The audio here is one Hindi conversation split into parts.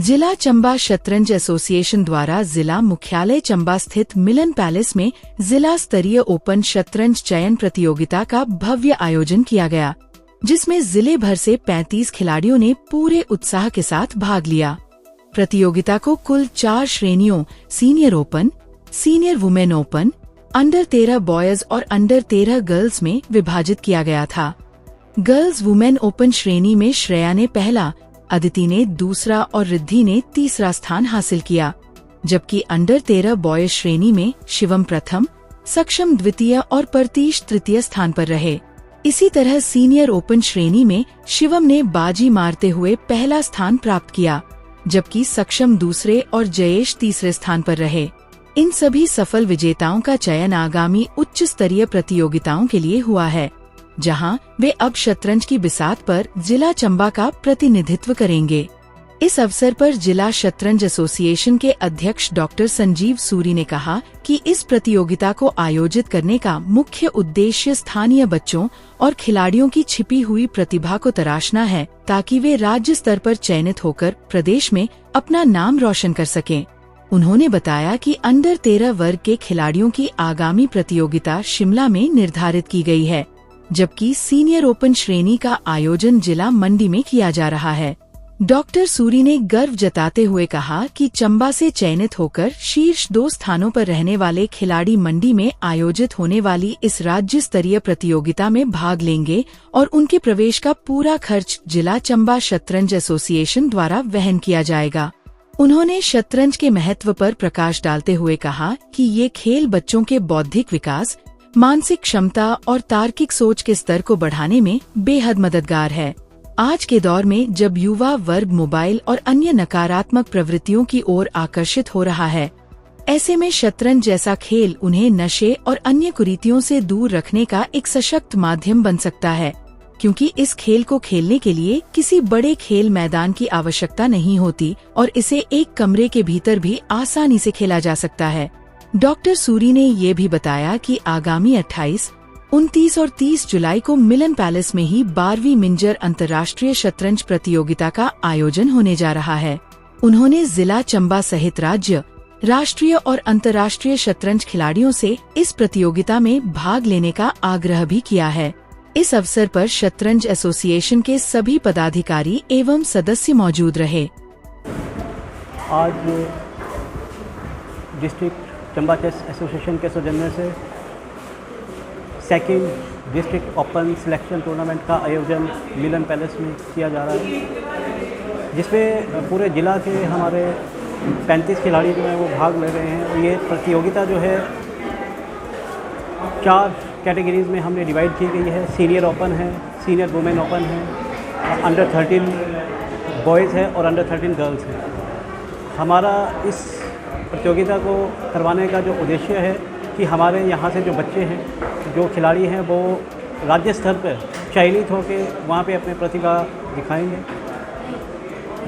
जिला चंबा शतरंज एसोसिएशन द्वारा जिला मुख्यालय चंबा स्थित मिलन पैलेस में जिला स्तरीय ओपन शतरंज चयन प्रतियोगिता का भव्य आयोजन किया गया, जिसमें जिले भर से 35 खिलाड़ियों ने पूरे उत्साह के साथ भाग लिया। प्रतियोगिता को कुल 4 श्रेणियों senior open, senior women open, under 13 boys और अंडर 13 गर्ल्स में विभाजित किया गया था। गर्ल्स वुमेन ओपन श्रेणी में श्रेया ने पहला, अदिति ने दूसरा और रिद्धि ने तीसरा स्थान हासिल किया, जबकि अंडर 13 बॉयज श्रेणी में शिवम प्रथम, सक्षम द्वितीय और प्रतीश तृतीय स्थान पर रहे। इसी तरह सीनियर ओपन श्रेणी में शिवम ने बाजी मारते हुए पहला स्थान प्राप्त किया, जबकि सक्षम दूसरे और जयेश तीसरे स्थान पर रहे। इन सभी सफल विजेताओं का चयन आगामी उच्च स्तरीय प्रतियोगिताओं के लिए हुआ है, जहां वे अब शतरंज की बिसात पर जिला चंबा का प्रतिनिधित्व करेंगे। इस अवसर पर जिला शतरंज एसोसिएशन के अध्यक्ष डॉक्टर संजीव सूरी ने कहा कि इस प्रतियोगिता को आयोजित करने का मुख्य उद्देश्य स्थानीय बच्चों और खिलाड़ियों की छिपी हुई प्रतिभा को तराशना है, ताकि वे राज्य स्तर पर चयनित होकर प्रदेश में अपना नाम रोशन कर सकें। उन्होंने बताया कि अंडर 13 वर्ग के खिलाड़ियों की आगामी प्रतियोगिता शिमला में निर्धारित की गई है, जबकि सीनियर ओपन श्रेणी का आयोजन जिला मंडी में किया जा रहा है। डॉक्टर सूरी ने गर्व जताते हुए कहा कि चंबा से चयनित होकर शीर्ष 2 स्थानों पर रहने वाले खिलाड़ी मंडी में आयोजित होने वाली इस राज्य स्तरीय प्रतियोगिता में भाग लेंगे और उनके प्रवेश का पूरा खर्च जिला चंबा शतरंज एसोसिएशन द्वारा वहन किया जाएगा। उन्होंने शतरंज के महत्व पर प्रकाश डालते हुए कहा कि ये खेल बच्चों के बौद्धिक विकास, मानसिक क्षमता और तार्किक सोच के स्तर को बढ़ाने में बेहद मददगार है। आज के दौर में जब युवा वर्ग मोबाइल और अन्य नकारात्मक प्रवृत्तियों की ओर आकर्षित हो रहा है, ऐसे में शतरंज जैसा खेल उन्हें नशे और अन्य कुरीतियों से दूर रखने का एक सशक्त माध्यम बन सकता है, क्योंकि इस खेल को खेलने के लिए किसी बड़े खेल मैदान की आवश्यकता नहीं होती और इसे एक कमरे के भीतर भी आसानी से खेला जा सकता है। डॉक्टर सूरी ने ये भी बताया कि आगामी 28, 29 और 30 जुलाई को मिलन पैलेस में ही 12वीं मिंजर अंतर्राष्ट्रीय शतरंज प्रतियोगिता का आयोजन होने जा रहा है। उन्होंने जिला चंबा सहित राज्य, राष्ट्रीय और अंतर्राष्ट्रीय शतरंज खिलाड़ियों से इस प्रतियोगिता में भाग लेने का आग्रह भी किया है। इस अवसर पर शतरंज एसोसिएशन के सभी पदाधिकारी एवं सदस्य मौजूद रहे। आज डिस्ट्रिक्ट चंबा चेस एसोसिएशन के सौजन्य से second district open selection tournament का आयोजन मिलन पैलेस में किया जा रहा है, जिसमें पूरे ज़िला के हमारे 35 खिलाड़ी जो हैं वो भाग ले रहे हैं। और ये प्रतियोगिता जो है 4 कैटेगरीज़ में हमने डिवाइड की गई है। सीनियर ओपन है, सीनियर वुमेन ओपन है, अंडर 13 बॉयज़ है और अंडर 13 गर्ल्स है। हमारा इस प्रतियोगिता को करवाने का जो उद्देश्य है कि हमारे यहाँ से जो बच्चे हैं, जो खिलाड़ी हैं, वो राज्य स्तर पर चयनित होकर वहाँ पे अपने प्रतिभा दिखाएंगे।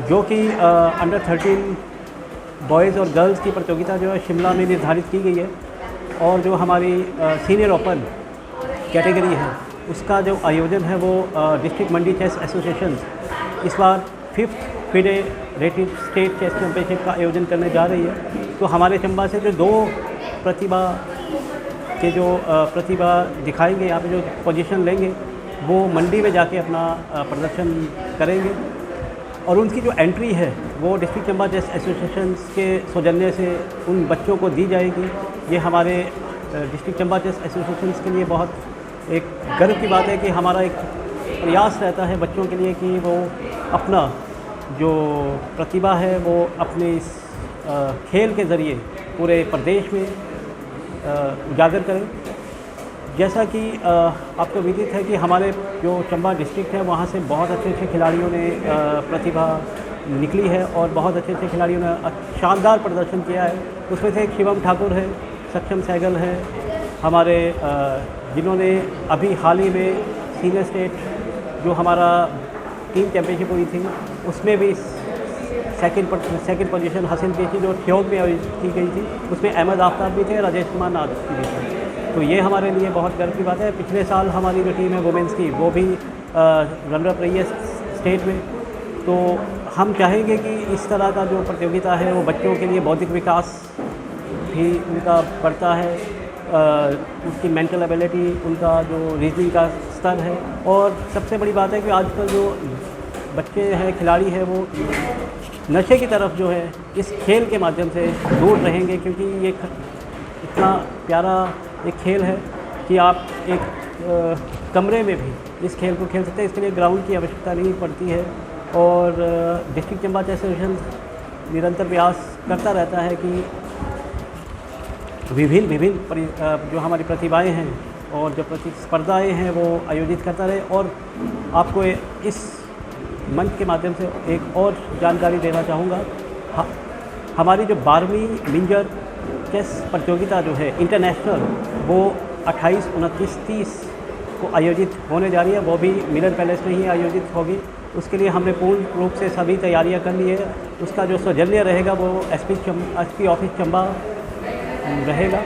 जो कि अंडर 13 बॉयज़ और गर्ल्स की प्रतियोगिता जो है शिमला में निर्धारित की गई है, और जो हमारी सीनियर ओपन कैटेगरी है उसका जो आयोजन है वो डिस्ट्रिक्ट मंडी चेस एसोसिएशन इस बार 5th federative state chess championship का आयोजन करने जा रही है। तो हमारे चंबा से जो 2 प्रतिभा दिखाएंगे, यहाँ पे जो पोजीशन लेंगे, वो मंडी में जाके अपना प्रदर्शन करेंगे। और उनकी जो एंट्री है वो डिस्ट्रिक्ट चंबा चेस एसोसिएशन के सौजन्य से उन बच्चों को दी जाएगी। ये हमारे डिस्ट्रिक्ट चंबा चेस एसोसिएशन के लिए बहुत एक गर्व की बात है कि हमारा एक प्रयास रहता है बच्चों के लिए कि वो अपना जो प्रतिभा है वो अपने इस खेल के ज़रिए पूरे प्रदेश में उजागर करें। जैसा कि आपको विदित है कि हमारे जो चंबा डिस्ट्रिक्ट है वहाँ से बहुत अच्छे खिलाड़ियों ने प्रतिभा निकली है और बहुत अच्छे खिलाड़ियों ने शानदार प्रदर्शन किया है। उसमें से एक शिवम ठाकुर है, सक्षम सहगल है, हमारे जिन्होंने अभी हाल ही में सीनियर स्टेट जो हमारा टीम चैम्पियनशिप हुई थी उसमें भी सेकंड पोजीशन हासिल की थी, जो ठियोग में आयोजित की गई थी। उसमें अहमद आफ्ताब भी थे, राजेश कुमार नाथ भी थे। तो ये हमारे लिए बहुत गर्व की बात है। पिछले साल हमारी जो टीम है वुमेंस की वो भी रनर अप रही है स्टेट में। तो हम चाहेंगे कि इस तरह का जो प्रतियोगिता है वो बच्चों के लिए बौद्धिक विकास भी उनका बढ़ता है, उसकी मेंटल एबिलिटी, उनका जो रीजनिंग का स्तर है। और सबसे बड़ी बात है कि आजकल जो बच्चे हैं, खिलाड़ी हैं, वो नशे की तरफ जो है इस खेल के माध्यम से दूर रहेंगे, क्योंकि ये इतना प्यारा एक खेल है कि आप एक कमरे में भी इस खेल को खेल सकते हैं। इसके लिए ग्राउंड की आवश्यकता नहीं पड़ती है। और डिस्ट्रिक्ट चंबा चेस एसोसिएशन निरंतर प्रयास करता रहता है कि विभिन्न जो हमारी प्रतिभाएं हैं और जो प्रतिस्पर्धाएँ हैं वो आयोजित करता रहे। और आपको इस मंच के माध्यम से एक और जानकारी देना चाहूँगा, हमारी जो 12वीं मिंजर चेस प्रतियोगिता जो है इंटरनेशनल, वो 28, 29, 30 को आयोजित होने जा रही है। वो भी मिलन पैलेस में ही आयोजित होगी। उसके लिए हमने पूर्ण रूप से सभी तैयारियां कर ली है। उसका जो सौजन्य रहेगा वो एसपी ऑफिस चंबा रहेगा।